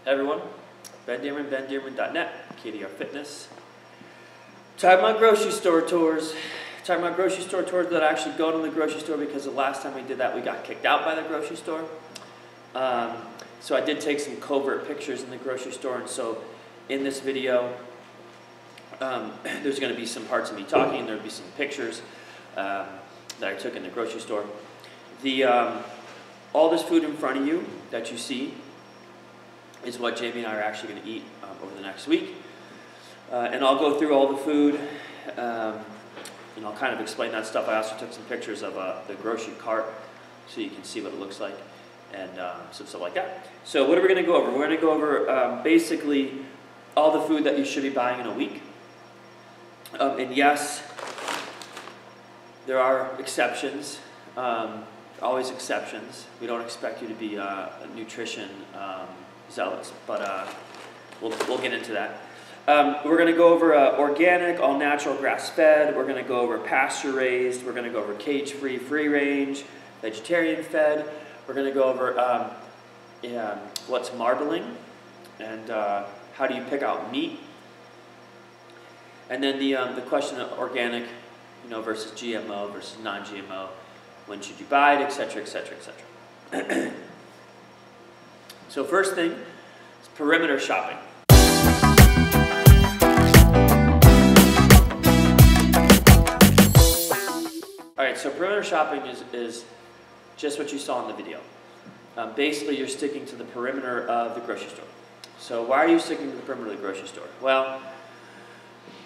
Hey everyone, Ben Dearman, bendearman.net, KDR Fitness. Talking about grocery store tours. Talking about grocery store tours that actually go to the grocery store, because the last time we did that we got kicked out by the grocery store. So I did take some covert pictures in the grocery store, and so in this video there's going to be some parts of me talking, and there'll be some pictures that I took in the grocery store. All this food in front of you that you see is what Jamie and I are actually going to eat over the next week. And I'll go through all the food, and I'll kind of explain that stuff. I also took some pictures of the grocery cart so you can see what it looks like, and some stuff like that. So what are we going to go over? We're going to go over basically all the food that you should be buying in a week. And yes, there are exceptions, always exceptions. We don't expect you to be a nutrition zealots, but we'll get into that. We're going to go over organic, all natural, grass-fed. We're going to go over pasture-raised. We're going to go over cage-free, free-range, vegetarian-fed. We're going to go over what's marbling, and how do you pick out meat. And then the question of organic, versus GMO versus non-GMO. When should you buy it, etc., etc., etc. So first thing is perimeter shopping. Alright, so perimeter shopping is just what you saw in the video. Basically, you're sticking to the perimeter of the grocery store. So why are you sticking to the perimeter of the grocery store? Well,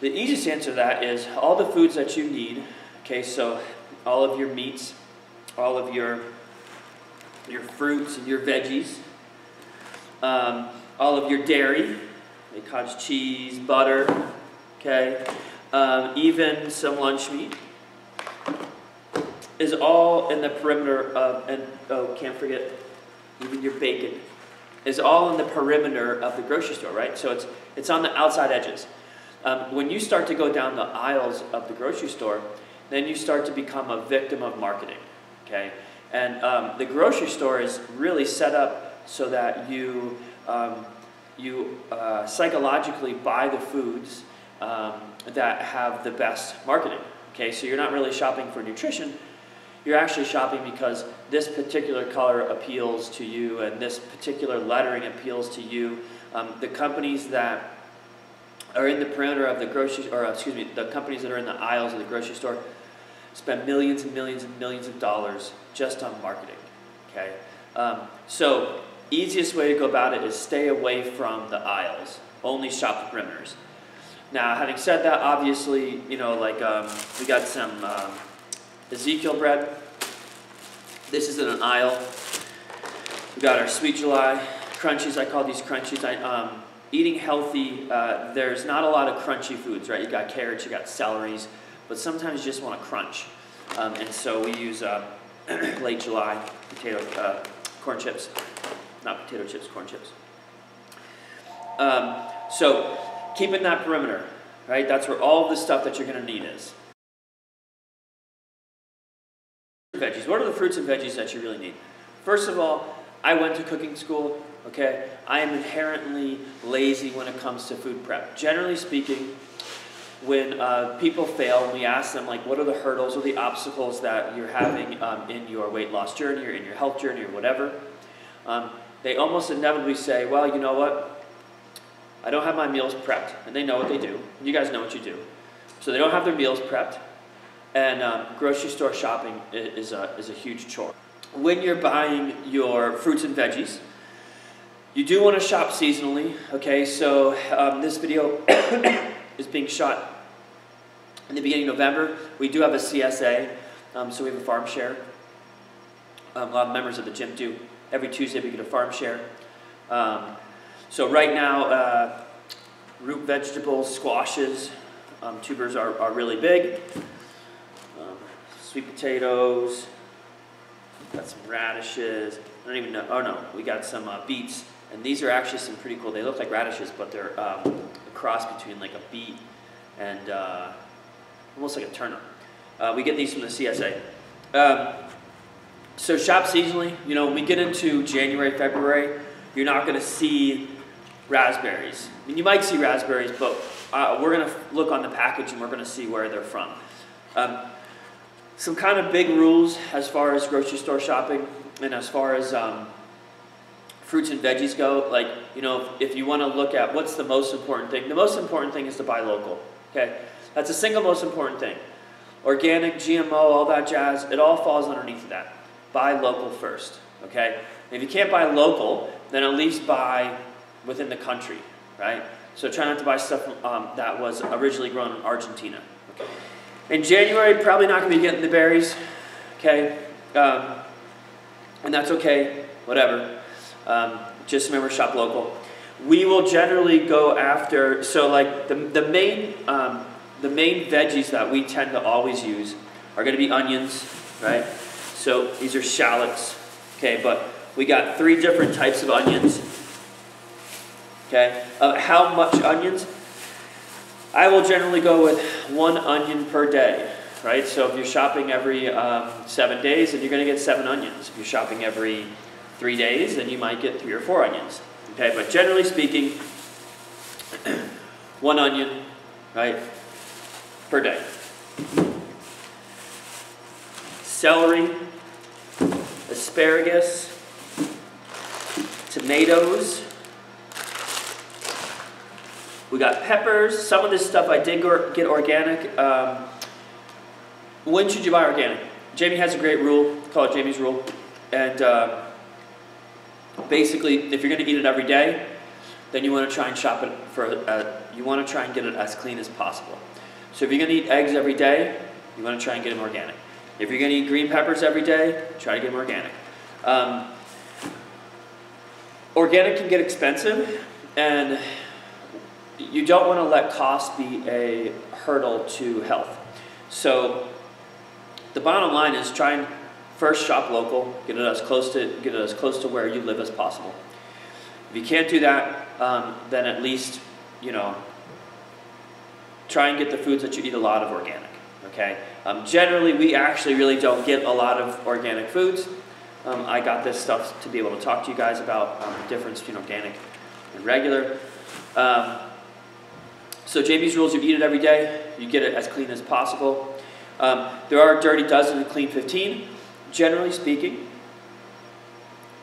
the easiest answer to that is all the foods that you need. Okay, so all of your meats, all of your fruits and your veggies, all of your dairy, like cottage cheese, butter, okay, even some lunch meat, is all in the perimeter of, and oh, can't forget, even your bacon, is all in the perimeter of the grocery store, right? So it's on the outside edges. When you start to go down the aisles of the grocery store, then you start to become a victim of marketing, okay? And the grocery store is really set up so that you psychologically buy the foods that have the best marketing, okay? So you're not really shopping for nutrition. You're actually shopping because this particular color appeals to you, and this particular lettering appeals to you. The companies that are in the perimeter of the grocery, or excuse me, the companies that are in the aisles of the grocery store spend millions and millions and millions of dollars just on marketing, okay? So easiest way to go about it is stay away from the aisles. Only shop the perimeters. Now, having said that, obviously, we got some Ezekiel bread. This is in an aisle. We got our Sweet July crunchies. I call these crunchies. Eating healthy, there's not a lot of crunchy foods, right? You got carrots, you got celeries, but sometimes you just want to crunch. And so we use late July corn chips. Not potato chips, corn chips. So keep in that perimeter, right? That's where all of the stuff that you're going to need is. Veggies. What are the fruits and veggies that you really need? First of all, I went to cooking school, okay? I am inherently lazy when it comes to food prep. Generally speaking, when people fail, and we ask them, what are the hurdles or the obstacles that you're having in your weight loss journey or in your health journey or whatever, they almost inevitably say, well, you know what? I don't have my meals prepped. And they know what they do. You guys know what you do. So they don't have their meals prepped. And grocery store shopping is a huge chore. When you're buying your fruits and veggies, you do want to shop seasonally. Okay, so this video is being shot in the beginning of November. We do have a CSA, so we have a farm share. A lot of members of the gym do. Every Tuesday we get a farm share. So right now, root vegetables, squashes, tubers are really big. Sweet potatoes, got some radishes. I don't even know. Oh no, we got some beets, and these are actually some pretty cool. They look like radishes, but they're a cross between like a beet and almost like a turnip. We get these from the CSA. So shop seasonally. When we get into January, February, you're not going to see raspberries. I mean, you might see raspberries, but we're going to look on the package and we're going to see where they're from. Some kind of big rules as far as grocery store shopping and as far as fruits and veggies go. Like, you know, if you want to look at what's the most important thing, the most important thing is to buy local. Okay, that's the single most important thing. Organic, GMO, all that jazz, it all falls underneath that. Buy local first. Okay, and if you can't buy local, then at least buy within the country, right? So try not to buy stuff that was originally grown in Argentina. Okay. In January, probably not going to be getting the berries, okay? And that's okay, whatever. Just remember, shop local. We will generally go after, so like the main veggies that we tend to always use are going to be onions, right? So these are shallots, okay? But we got 3 different types of onions, okay? How much onions? I will generally go with 1 onion per day, right? So if you're shopping every 7 days, then you're going to get 7 onions. If you're shopping every 3 days, then you might get 3 or 4 onions, okay? But generally speaking, 1 onion, right, per day. Celery, asparagus, tomatoes. We got peppers. Some of this stuff I did get organic. When should you buy organic? Jamie has a great rule, call it Jamie's rule. And basically, if you're going to eat it every day, then you want to try and shop it for, you want to try and get it as clean as possible. So if you're going to eat eggs every day, you want to try and get them organic. If you're going to eat green peppers every day, try to get them organic. Organic can get expensive, and you don't want to let cost be a hurdle to health. So the bottom line is try and first shop local, get it as close to where you live as possible. If you can't do that, then at least, you know, try and get the foods that you eat a lot of organic. Okay. Generally, we actually really don't get a lot of organic foods. I got this stuff to be able to talk to you guys about the difference between organic and regular. So Jamie's rules, you eat it every day, you get it as clean as possible. There are Dirty Dozen and Clean 15. Generally speaking,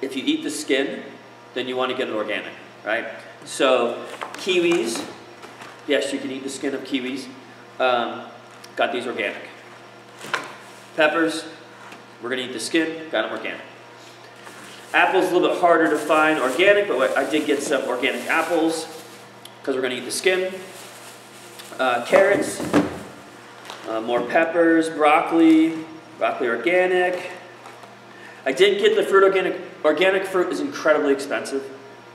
if you eat the skin, then you want to get it organic, right? So kiwis, yes, you can eat the skin of kiwis. Got these organic. Peppers, we're going to eat the skin, got them organic. Apples, a little bit harder to find organic, but I did get some organic apples because we're going to eat the skin. Carrots, more peppers, broccoli organic. I did get the fruit organic. Organic fruit is incredibly expensive.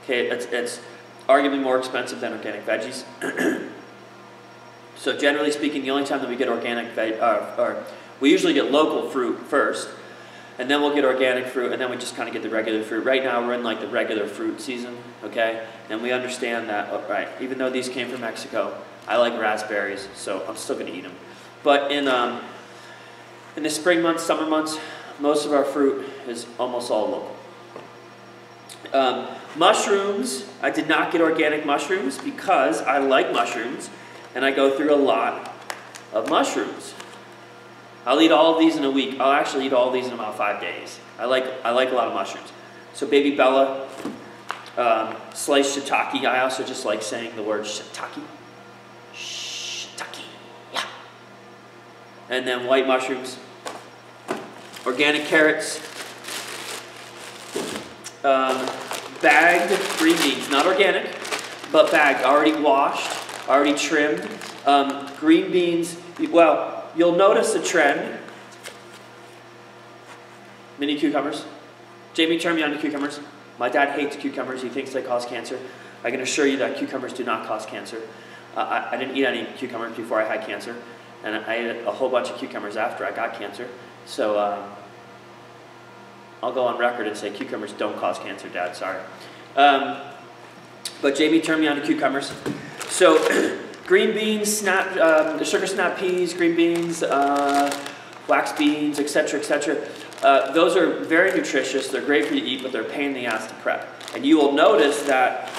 Okay, it's arguably more expensive than organic veggies. So generally speaking, the only time that we get organic we usually get local fruit first, and then we'll get organic fruit, and then we just kind of get the regular fruit. Right now we're in like the regular fruit season, okay? And we understand that, right, even though these came from Mexico, I like raspberries, so I'm still gonna eat them. But in the spring months, summer months, most of our fruit is almost all local. Mushrooms, I did not get organic mushrooms because I like mushrooms, and I go through a lot of mushrooms. I'll eat all of these in a week. I'll actually eat all of these in about 5 days. I like a lot of mushrooms. So baby Bella, sliced shiitake. I also just like saying the word shiitake. Shiitake, yeah. And then white mushrooms, organic carrots, bagged green beans, not organic, but bagged, already washed, already trimmed. Green beans, well, you'll notice a trend. Mini cucumbers. Jamie turned me on to cucumbers. My dad hates cucumbers. He thinks they cause cancer. I can assure you that cucumbers do not cause cancer. I didn't eat any cucumbers before I had cancer, and I ate a whole bunch of cucumbers after I got cancer. So I'll go on record and say cucumbers don't cause cancer, Dad. Sorry. But Jamie turned me on to cucumbers. So green beans, sugar snap peas, green beans, wax beans, etc., etc. Those are very nutritious. They're great for you to eat, but they're a pain in the ass to prep. And you will notice that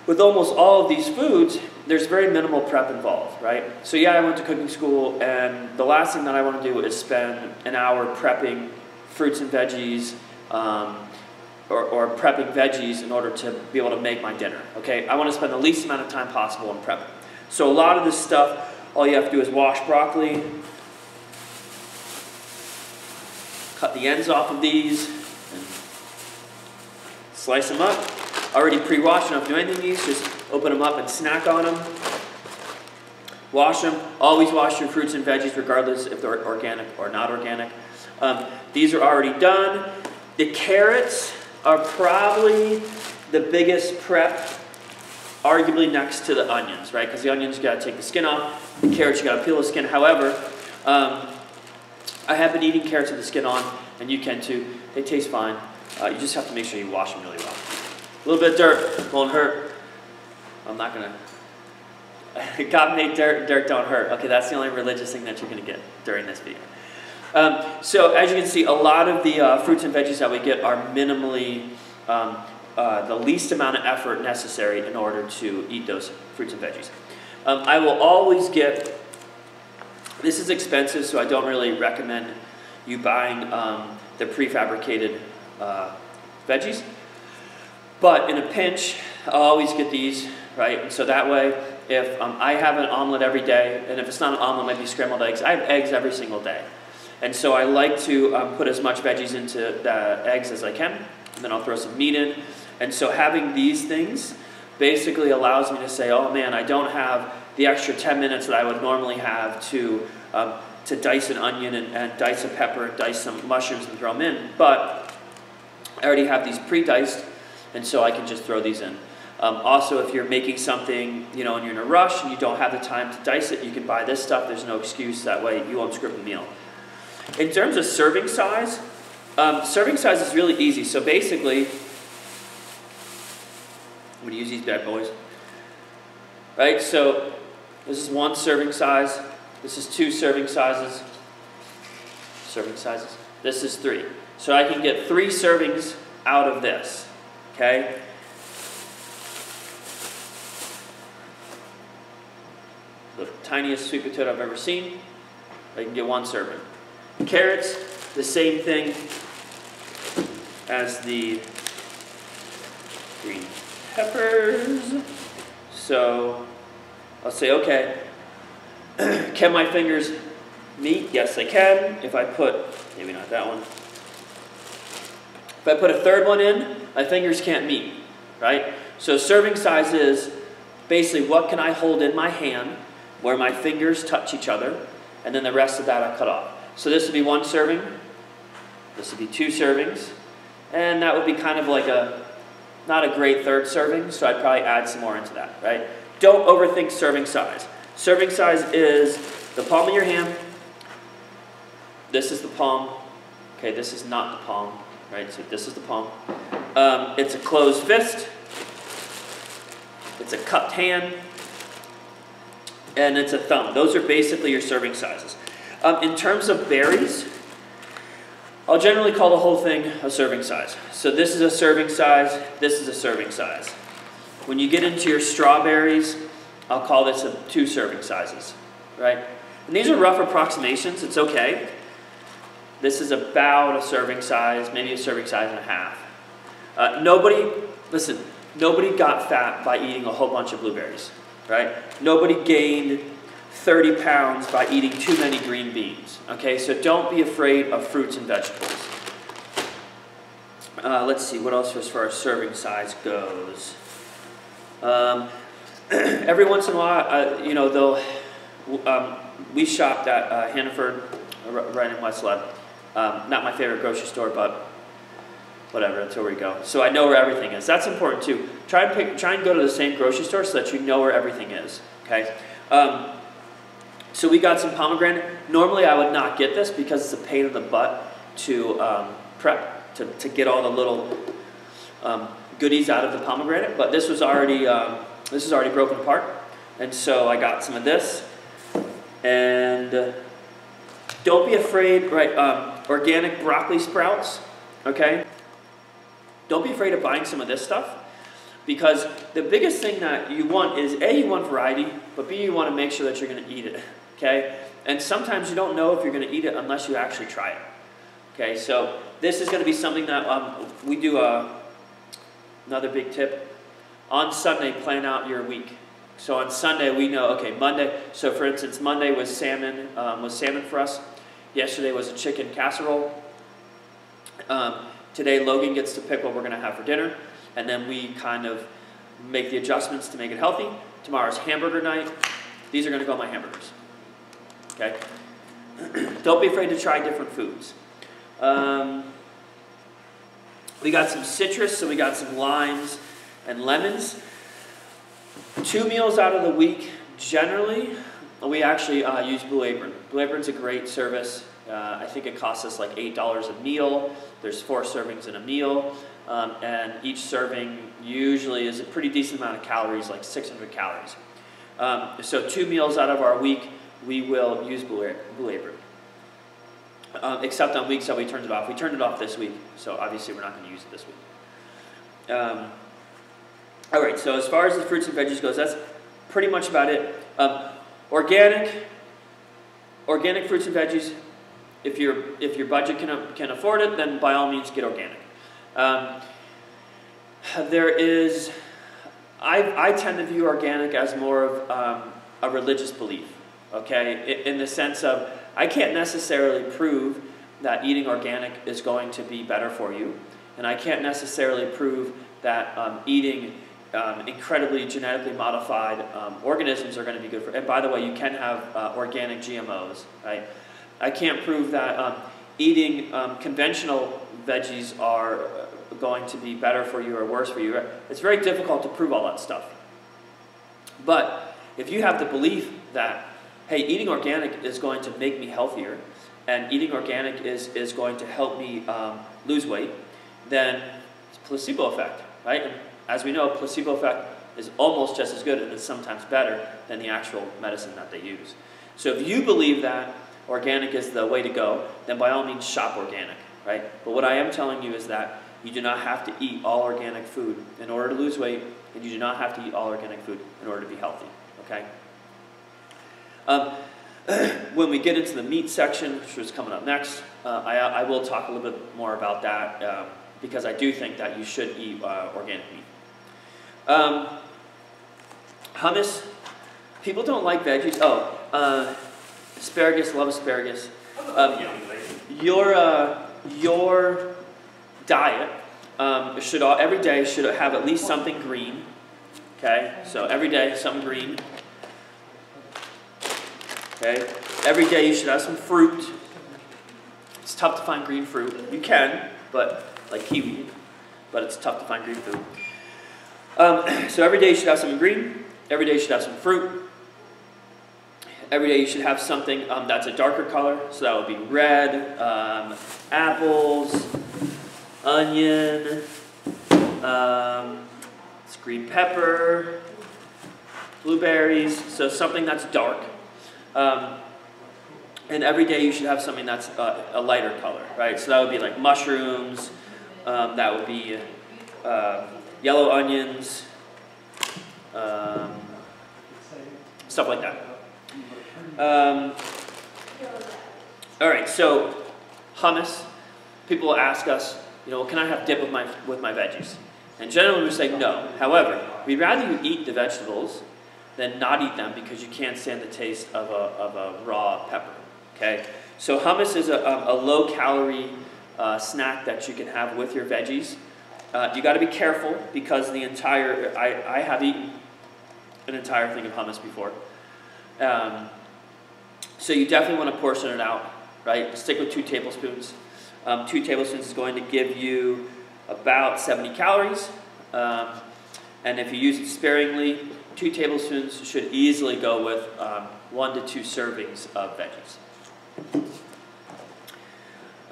with almost all of these foods, there's very minimal prep involved, right? So yeah, I went to cooking school, and the last thing that I want to do is spend an hour prepping fruits and veggies, or prepping veggies in order to be able to make my dinner, okay? I want to spend the least amount of time possible in prepping. So a lot of this stuff, all you have to do is wash broccoli, cut the ends off of these, and slice them up. Already pre-washed, don't have to do anything with these, just open them up and snack on them. Wash them. Always wash your fruits and veggies regardless if they're organic or not organic. These are already done. The carrots are probably the biggest prep, arguably next to the onions, right? Because the onions, you got to take the skin off. The carrots, you got to peel the skin. However, I have been eating carrots with the skin on, and you can too. They taste fine. You just have to make sure you wash them really well. A little bit of dirt won't hurt. I'm not going to. God made dirt, dirt don't hurt. Okay, that's the only religious thing that you're going to get during this video. So as you can see, a lot of the fruits and veggies that we get are minimally the least amount of effort necessary in order to eat those fruits and veggies. I will always get, this is expensive, so I don't really recommend you buying the prefabricated veggies. But in a pinch, I'll always get these, right? And so that way, if I have an omelet every day, and if it's not an omelet, it might be scrambled eggs. I have eggs every single day. And so I like to put as much veggies into the eggs as I can, and then I'll throw some meat in. And so having these things basically allows me to say, oh man, I don't have the extra 10 minutes that I would normally have to dice an onion and dice a pepper and dice some mushrooms and throw them in. But I already have these pre-diced, and so I can just throw these in. Also, if you're making something, and you're in a rush and you don't have the time to dice it, you can buy this stuff. There's no excuse. That way you won't screw up the meal. In terms of serving size is really easy. So basically, I'm going to use these bad boys. Right, so this is one serving size. This is two serving sizes. This is three. So I can get 3 servings out of this. Okay? The tiniest sweet potato I've ever seen. I can get 1 serving. Carrots, the same thing as the green peppers. So I'll say, okay, can my fingers meet? Yes, I can. If I put, maybe not that one. If I put a third one in, my fingers can't meet, right? So serving size is basically what can I hold in my hand where my fingers touch each other, and then the rest of that I cut off. So this would be 1 serving, this would be 2 servings, and that would be kind of like not a great 3rd serving, so I'd probably add some more into that, right? Don't overthink serving size. Serving size is the palm of your hand. This is the palm. Okay, this is not the palm, right? So this is the palm. It's a closed fist. It's a cupped hand. And it's a thumb. Those are basically your serving sizes. In terms of berries, I'll generally call the whole thing a serving size. So this is a serving size, this is a serving size. When you get into your strawberries, I'll call this 2 serving sizes, right? And these are rough approximations, it's okay. This is about a serving size, maybe a serving size and a half. Nobody got fat by eating a whole bunch of blueberries, right? Nobody gained 30 pounds by eating too many green beans. Okay, so don't be afraid of fruits and vegetables. Let's see, what else as far as serving size goes? Every once in a while, we shopped at Hannaford, right in West Lud. Not my favorite grocery store, but whatever, that's where we go. So I know where everything is. That's important too. Try and go to the same grocery store so that you know where everything is. Okay. So we got some pomegranate. Normally I would not get this because it's a pain in the butt to prep, to get all the little goodies out of the pomegranate. But this was already broken apart, and so I got some of this. And don't be afraid, right? Organic broccoli sprouts, okay? Don't be afraid of buying some of this stuff. Because the biggest thing that you want is, A, you want variety, but B, you want to make sure that you're going to eat it, okay? And sometimes you don't know if you're going to eat it unless you actually try it, okay? So this is going to be something that we do. Another big tip, on Sunday, plan out your week. So on Sunday, we know, okay, Monday, so for instance, Monday was salmon for us. Yesterday was a chicken casserole. Today, Logan gets to pick what we're going to have for dinner. And then we kind of make the adjustments to make it healthy. Tomorrow's hamburger night. These are going to go on my hamburgers. Okay? Don't be afraid to try different foods. We got some citrus, so we got some limes and lemons. 2 meals out of the week, generally, we actually use Blue Apron. Blue Apron's a great service. I think it costs us like $8 a meal. There's 4 servings in a meal. And each serving usually is a pretty decent amount of calories, like 600 calories. So 2 meals out of our week, we will use Blue Apron. Except on weeks that we turned it off. We turned it off this week, so obviously we're not going to use it this week. All right, so as far as the fruits and veggies goes, that's pretty much about it. Organic fruits and veggies, if your budget can afford it, then by all means get organic. I tend to view organic as more of a religious belief, okay? In the sense of, I can't necessarily prove that eating organic is going to be better for you, and I can't necessarily prove that eating incredibly genetically modified organisms are going to be good for. And by the way, you can have organic GMOs, right? I can't prove that eating conventional veggies are going to be better for you or worse for you. It's very difficult to prove all that stuff. But if you have the belief that, hey, eating organic is going to make me healthier, and eating organic is going to help me lose weight, then it's placebo effect, right? And as we know, placebo effect is almost just as good and is sometimes better than the actual medicine that they use. So if you believe that organic is the way to go, then by all means shop organic, right? But what I am telling you is that you do not have to eat all organic food in order to lose weight, and you do not have to eat all organic food in order to be healthy, okay? When we get into the meat section, which is coming up next, I will talk a little bit more about that because I do think that you should eat organic meat. Hummus. People don't like veggies. Asparagus. Love asparagus. Your diet every day should have at least something green. Okay, so every day something green. Okay, every day you should have some fruit. It's tough to find green fruit. You can, but like kiwi, but it's tough to find green fruit. So every day you should have something green. Every day you should have some fruit. Every day you should have something that's a darker color. So that would be red, apples, onion, it's green pepper, blueberries. So something that's dark. And every day you should have something that's a lighter color, right? So that would be like mushrooms. That would be yellow onions, stuff like that. All right, so hummus. People will ask us, can I have dip with my veggies? And generally we say no. However, we'd rather you eat the vegetables than not eat them because you can't stand the taste of a raw pepper. Okay, so hummus is a low-calorie snack that you can have with your veggies. You got to be careful because I have eaten an entire thing of hummus before. So you definitely want to portion it out, right? Stick with 2 tablespoons. 2 tablespoons is going to give you about 70 calories. And if you use it sparingly, 2 tablespoons should easily go with 1 to 2 servings of veggies.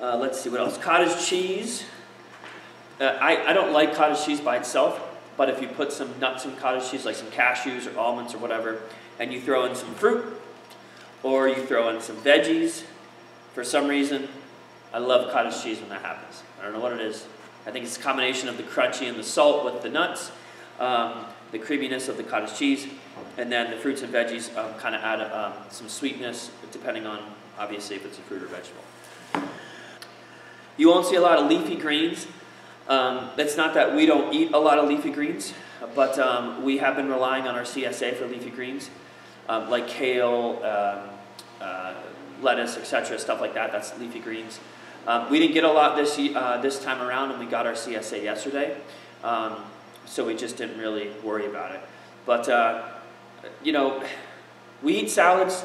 Let's see what else. Cottage cheese. I don't like cottage cheese by itself, but if you put some nuts in cottage cheese, like some cashews or almonds or whatever, and you throw in some fruit, or you throw in some veggies, for some reason, I love cottage cheese when that happens. I don't know what it is. I think it's a combination of the crunchy and the salt with the nuts. the creaminess of the cottage cheese, and then the fruits and veggies kind of add some sweetness, depending on, obviously, if it's a fruit or vegetable. You won't see a lot of leafy greens. It's not that we don't eat a lot of leafy greens, but we have been relying on our CSA for leafy greens, like kale, lettuce, etc., stuff like that. That's leafy greens. We didn't get a lot this time around, and we got our CSA yesterday, so we just didn't really worry about it. But you know, we eat salads.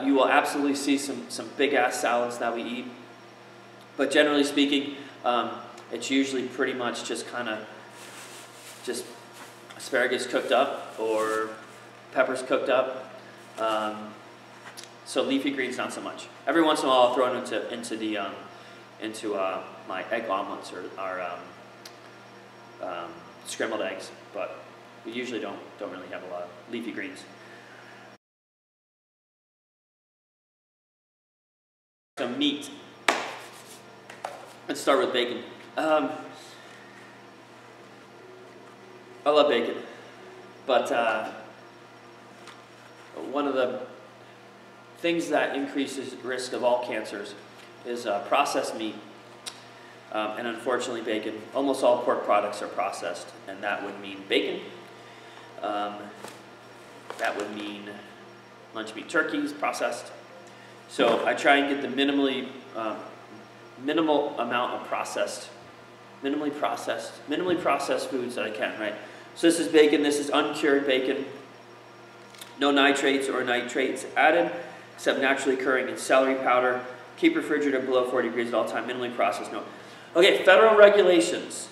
You will absolutely see some big-ass salads that we eat. But generally speaking, it's usually pretty much just kind of just asparagus cooked up or peppers cooked up. So leafy greens, not so much. Every once in a while, I'll throw it into my egg omelets or our scrambled eggs, but we usually don't really have a lot of leafy greens. So meat. Let's start with bacon. I love bacon, but one of the things that increases risk of all cancers is processed meat, and unfortunately bacon. Almost all pork products are processed, and that would mean bacon. That would mean lunch meat turkey is processed. So I try and get the minimal amount of minimally processed foods that I can, right? So this is bacon. This is uncured bacon. No nitrates or nitrates added, except naturally occurring in celery powder. Keep refrigerated below 40 degrees at all time. Minimally processed, no. Okay, federal regulations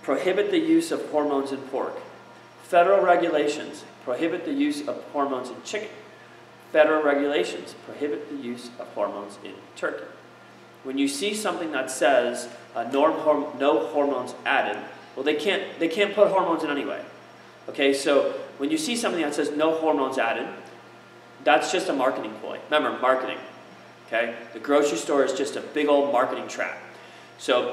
prohibit the use of hormones in pork. Federal regulations prohibit the use of hormones in chicken. Federal regulations prohibit the use of hormones in turkey. When you see something that says no hormones added, well, they can't put hormones in anyway. Okay, so when you see something that says no hormones added, that's just a marketing ploy. Remember, marketing. Okay, the grocery store is just a big old marketing trap. So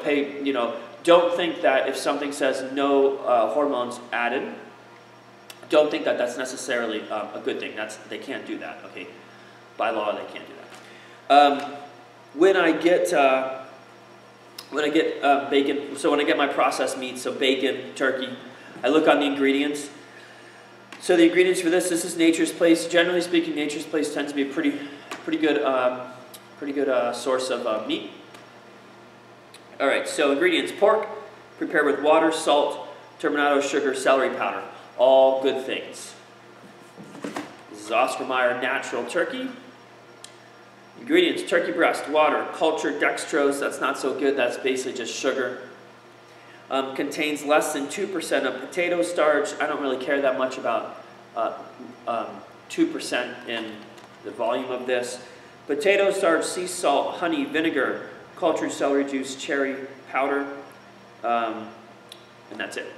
don't think that if something says no hormones added, don't think that that's necessarily a good thing. They can't do that. Okay, by law they can't do that. When I get bacon, so when I get my processed meat, so bacon, turkey, I look on the ingredients. So the ingredients for this is Nature's Place. Generally speaking, Nature's Place tends to be a pretty good source of meat. All right, so ingredients: pork, prepared with water, salt, turbinado, sugar, celery powder. All good things. This is Oscar Mayer natural turkey. Ingredients: turkey breast, water, cultured dextrose. That's not so good. That's basically just sugar. Contains less than 2% of potato starch. I don't really care that much about 2% in the volume of this. Potato starch, sea salt, honey, vinegar, cultured celery juice, cherry powder, and that's it.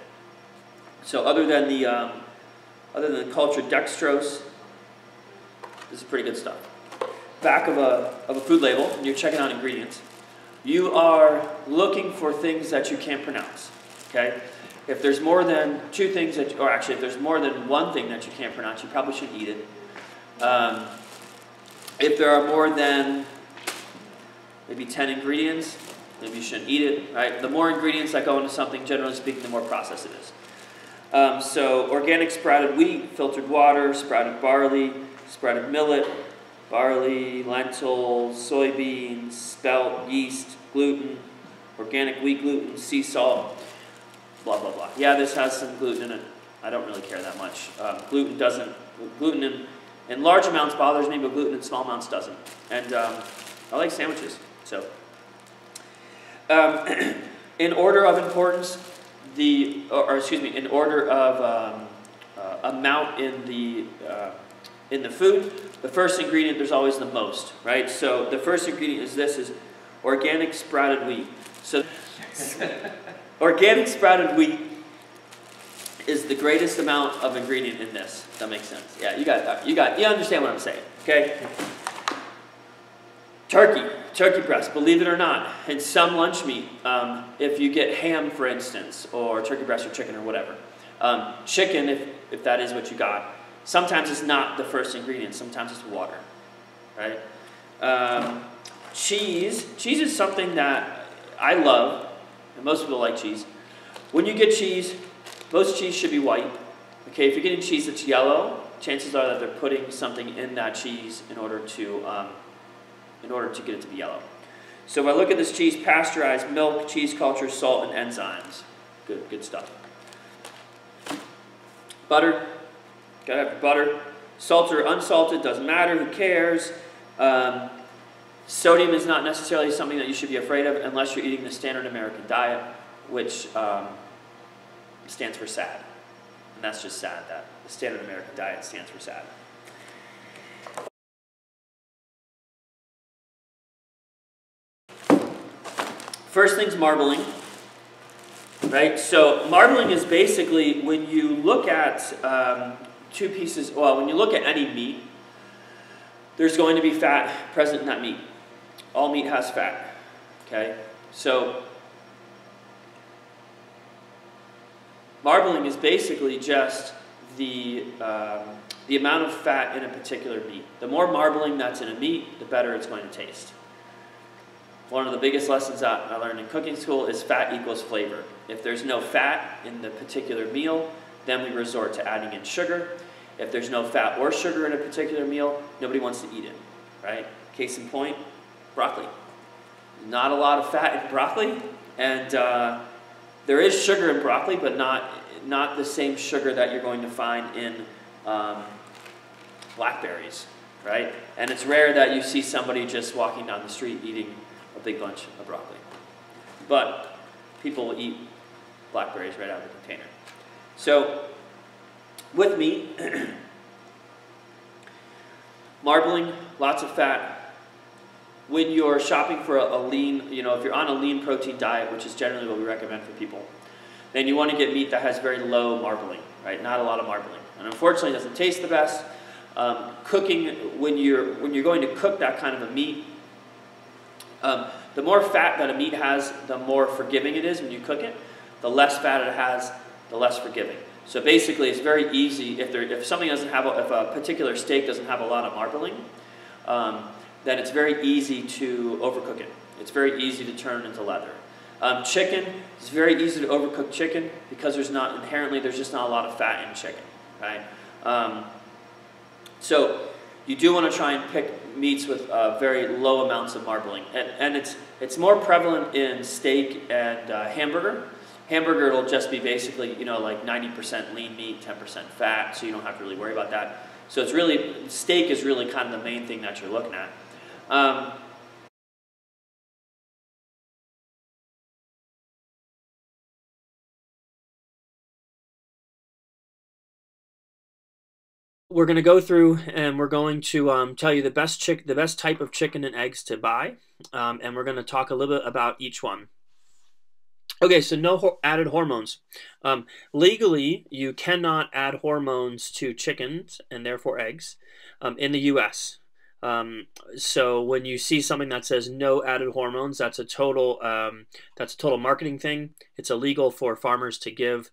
So other than the cultured dextrose, this is pretty good stuff. Back of a food label, and you're checking out ingredients, you are looking for things that you can't pronounce. Okay? If there's more than two things if there's more than one thing that you can't pronounce, you probably shouldn't eat it. If there are more than maybe 10 ingredients, maybe you shouldn't eat it. Right? The more ingredients that go into something, generally speaking, the more processed it is. So organic sprouted wheat, filtered water, sprouted barley, sprouted millet, barley, lentils, soybeans, spelt, yeast, gluten, organic wheat gluten, sea salt, blah, blah, blah. Yeah, this has some gluten in it. I don't really care that much. Gluten in large amounts bothers me, but gluten in small amounts doesn't. And I like sandwiches, so. In order of importance, in order of amount in the food, the first ingredient, there's always the most, right? So the first ingredient is organic sprouted wheat. So organic sprouted wheat is the greatest amount of ingredient in this. That makes sense. Yeah, you understand what I'm saying, okay? Turkey. Turkey breast, believe it or not, in some lunch meat, if you get ham, for instance, or turkey breast or chicken or whatever, chicken, if that is what you got, sometimes it's not the first ingredient. Sometimes it's water, right? Cheese is something that I love, and most people like cheese. When you get cheese, most cheese should be white. Okay, if you're getting cheese that's yellow, chances are that they're putting something in that cheese in order to get it to be yellow. So if I look at this cheese, pasteurized, milk, cheese culture, salt, and enzymes. Good stuff. Butter, gotta have butter. Salted or unsalted, doesn't matter, who cares. Sodium is not necessarily something that you should be afraid of unless you're eating the standard American diet, which stands for SAD. And that's just sad that the standard American diet stands for SAD. First thing's marbling, right? So marbling is basically when you look at when you look at any meat, there's going to be fat present in that meat. All meat has fat, okay? So marbling is basically just the amount of fat in a particular meat. The more marbling that's in a meat, the better it's going to taste. One of the biggest lessons I learned in cooking school is fat equals flavor. If there's no fat in the particular meal, then we resort to adding in sugar. If there's no fat or sugar in a particular meal, nobody wants to eat it, right? Case in point, broccoli. Not a lot of fat in broccoli, and there is sugar in broccoli, but not the same sugar that you're going to find in blackberries, right? And it's rare that you see somebody just walking down the street eating a big bunch of broccoli. But people will eat blackberries right out of the container. So with meat, marbling, lots of fat. When you're shopping for a lean, if you're on a lean protein diet, which is generally what we recommend for people, then you want to get meat that has very low marbling, right? Not a lot of marbling. And unfortunately, it doesn't taste the best. Cooking, when you're going to cook that kind of a meat, the more fat that a meat has, the more forgiving it is when you cook it. The less fat it has, the less forgiving. So basically, it's very easy if something doesn't have if a particular steak doesn't have a lot of marbling, then it's very easy to overcook it. It's very easy to turn into leather. Chicken, it's very easy to overcook chicken because there's just not a lot of fat in chicken, right? So you do want to try and pick meats with very low amounts of marbling, and it's more prevalent in steak and hamburger. Hamburger, it'll just be basically like 90% lean meat, 10% fat, so you don't have to really worry about that. So it's really, steak is really kind of the main thing that you're looking at. We're going to go through and we're going to tell you the best type of chicken and eggs to buy, and we're going to talk a little bit about each one. Okay, so no added hormones. Legally, you cannot add hormones to chickens and therefore eggs in the U.S. So when you see something that says no added hormones, that's a total marketing thing. It's illegal for farmers to give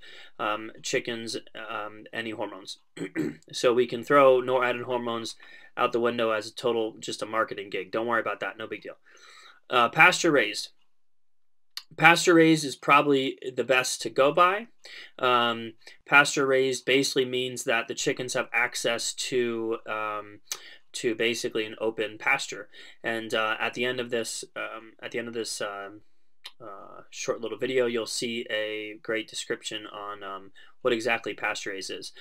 chickens any hormones. So we can throw no added hormones out the window as just a marketing gig. Don't worry about that. No big deal. Pasture raised. Pasture raised is probably the best to go by. Pasture raised basically means that the chickens have access to basically an open pasture. And at the end of this short little video, you'll see a great description on what exactly pasture raised is.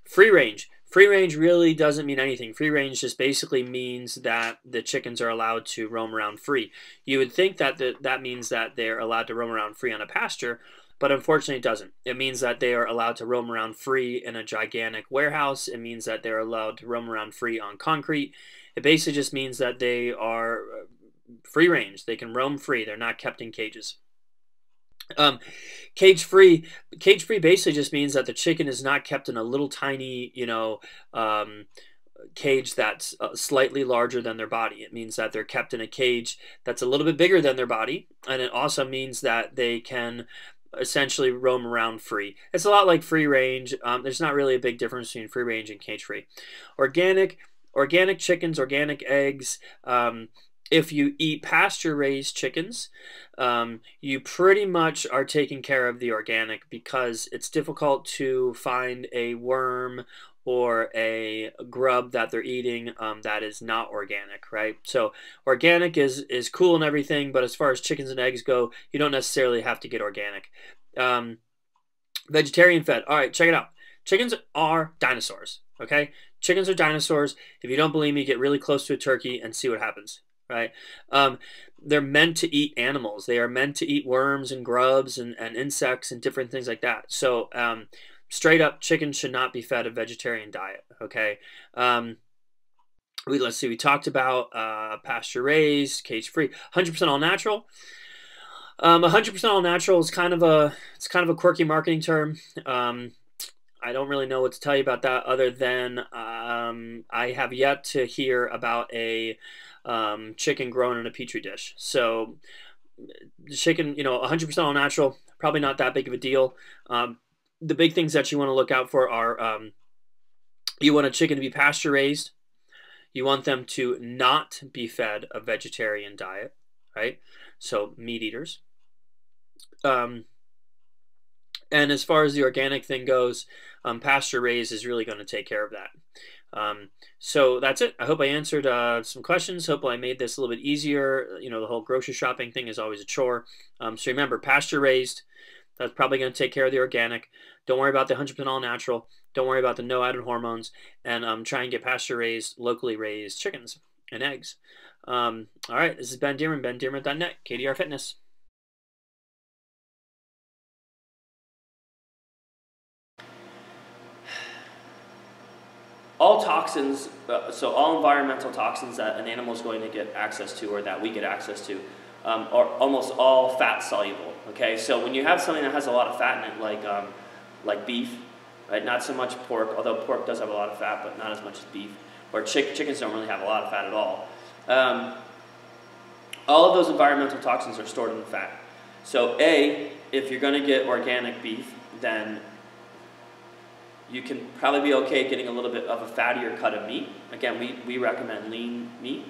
Free range. Free range really doesn't mean anything. Free range just basically means that the chickens are allowed to roam around free. You would think that that means that they're allowed to roam around free on a pasture, but unfortunately it doesn't. It means that they are allowed to roam around free in a gigantic warehouse. It means that they're allowed to roam around free on concrete. It basically just means that they are free range. They can roam free. They're not kept in cages. Cage free basically just means that the chicken is not kept in a little tiny, cage that's slightly larger than their body. It means that they're kept in a cage that's a little bit bigger than their body, and it also means that they can essentially roam around free. It's a lot like free range. There's not really a big difference between free range and cage free. Organic chickens, organic eggs. If you eat pasture-raised chickens, you pretty much are taking care of the organic, because it's difficult to find a worm or a grub that they're eating that is not organic, right? So organic is cool and everything, but as far as chickens and eggs go, you don't necessarily have to get organic. Vegetarian fed. All right, check it out. Chickens are dinosaurs, okay? Chickens are dinosaurs. If you don't believe me, get really close to a turkey and see what happens, right? They're meant to eat animals. They are meant to eat worms and grubs and insects and different things like that. So straight up, chickens should not be fed a vegetarian diet, okay? Let's see, we talked about pasture raised, cage free, 100% all natural. 100% all natural is kind of a quirky marketing term. I don't really know what to tell you about that, other than I have yet to hear about a chicken grown in a petri dish. So the chicken, 100% all natural, probably not that big of a deal. The big things that you want to look out for are you want a chicken to be pasture raised. You want them to not be fed a vegetarian diet, right? So meat eaters. And as far as the organic thing goes, pasture raised is really going to take care of that. So that's it. I hope I answered some questions. Hope I made this a little bit easier. The whole grocery shopping thing is always a chore. So remember, pasture raised, that's probably going to take care of the organic. Don't worry about the 100% all natural. Don't worry about the no added hormones. And try and get pasture raised, locally raised chickens and eggs. All right, this is Ben Dearman, bendearman.net, KDR Fitness. All toxins, so all environmental toxins that an animal is going to get access to, or that we get access to, are almost all fat soluble. Okay, so when you have something that has a lot of fat in it, like beef, right? Not so much pork, although pork does have a lot of fat, but not as much as beef. Or chickens don't really have a lot of fat at all. All of those environmental toxins are stored in the fat. So if you're going to get organic beef, then you can probably be okay getting a little bit of a fattier cut of meat. Again, we recommend lean meat.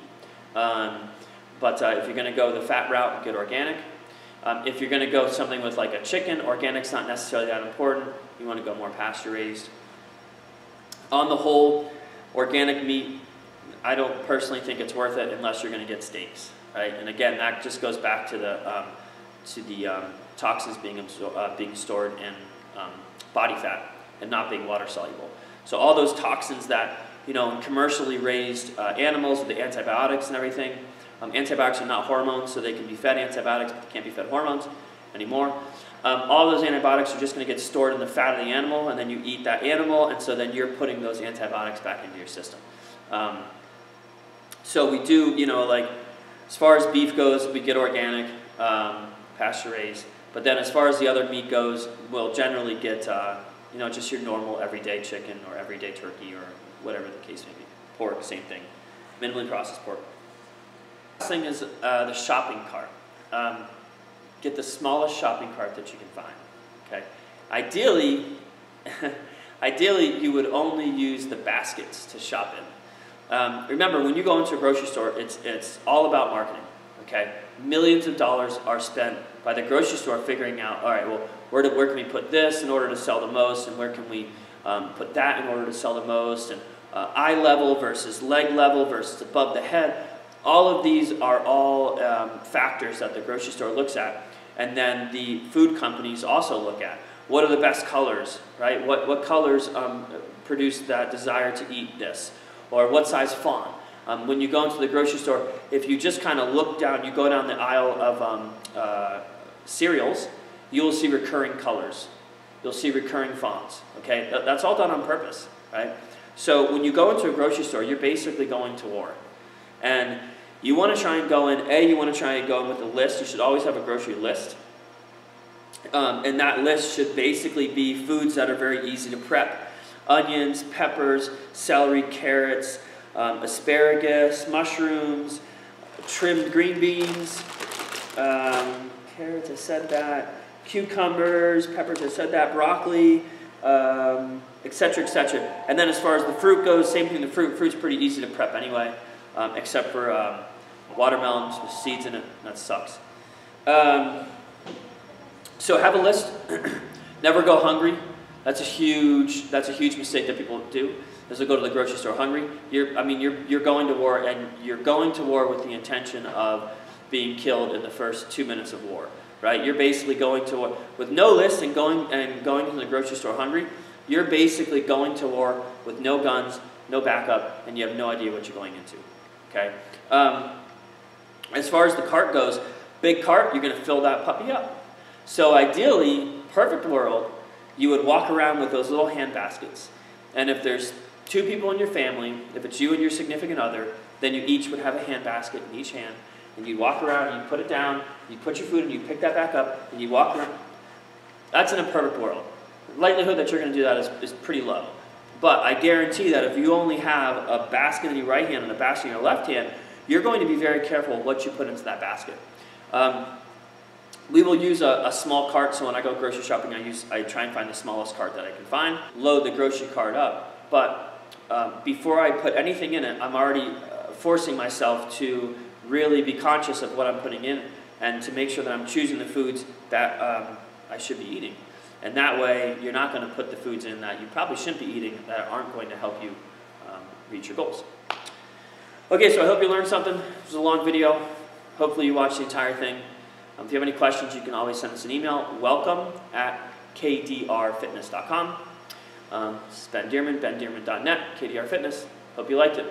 But if you're going to go the fat route, get organic. If you're going to go something with like a chicken, organic's not necessarily that important. You want to go more pasture raised. On the whole, organic meat, I don't personally think it's worth it unless you're going to get steaks, right? And again, that just goes back to the toxins being stored in body fat and not being water soluble. So all those toxins that, in commercially raised animals with the antibiotics and everything, antibiotics are not hormones, so they can be fed antibiotics, but they can't be fed hormones anymore. All those antibiotics are just going to get stored in the fat of the animal, and then you eat that animal, and so then you're putting those antibiotics back into your system. So we do, as far as beef goes, we get organic, pasture raised. But then as far as the other meat goes, we'll generally get, just your normal everyday chicken or everyday turkey or whatever the case may be. Pork, same thing. Minimally processed pork. Last thing is the shopping cart. Get the smallest shopping cart that you can find. Okay. Ideally, you would only use the baskets to shop in. Remember, when you go into a grocery store, it's all about marketing. Okay. Millions of dollars are spent by the grocery store figuring out, all right, well, where can we put this in order to sell the most, and where can we put that in order to sell the most, and eye level versus leg level versus above the head. All of these are all factors that the grocery store looks at, and then the food companies also look at. What are the best colors, right? What colors produce that desire to eat this? Or what size font? When you go into the grocery store, if you just kind of look down, you go down the aisle of cereals, you will see recurring colors. You'll see recurring fonts, okay? That's all done on purpose, right? So when you go into a grocery store, you're basically going to war. And you want to try and go in, you want to try and go in with a list. You should always have a grocery list. And that list should basically be foods that are very easy to prep. onions, peppers, celery, carrots, asparagus, mushrooms, trimmed green beans, carrots, I said that, cucumbers, peppers, I said that, broccoli, etc., etc. And then as far as the fruit goes, same thing, the fruit's pretty easy to prep anyway, except for watermelons with seeds in it. That sucks. So have a list. Never go hungry. That's a huge mistake that people do. Is to go to the grocery store hungry. You're going to war, and you're going to war with the intention of being killed in the first 2 minutes of war, right? You're basically going to war with no list and going to the grocery store hungry. You're basically going to war with no guns, no backup, and you have no idea what you're going into. Okay. As far as the cart goes, big cart, you're going to fill that puppy up. So ideally, perfect world, you would walk around with those little hand baskets, and if there's 2 people in your family, if it's you and your significant other, then you each would have a hand basket in each hand, and you'd walk around, and you put it down, you put your food in, you pick that back up, and you walk around. That's in a perfect world. The likelihood that you're going to do that is pretty low. But I guarantee that if you only have a basket in your right hand and a basket in your left hand, you're going to be very careful what you put into that basket. We will use a small cart, so when I go grocery shopping, I try and find the smallest cart that I can find, load the grocery cart up. But before I put anything in it, I'm already forcing myself to really be conscious of what I'm putting in and to make sure that I'm choosing the foods that I should be eating. And that way, you're not going to put the foods in that you probably shouldn't be eating that aren't going to help you reach your goals. Okay, so I hope you learned something. It was a long video. Hopefully you watched the entire thing. If you have any questions, you can always send us an email, welcome@kdrfitness.com. This is Ben Dearman, bendearman.net, KDR Fitness. Hope you liked it.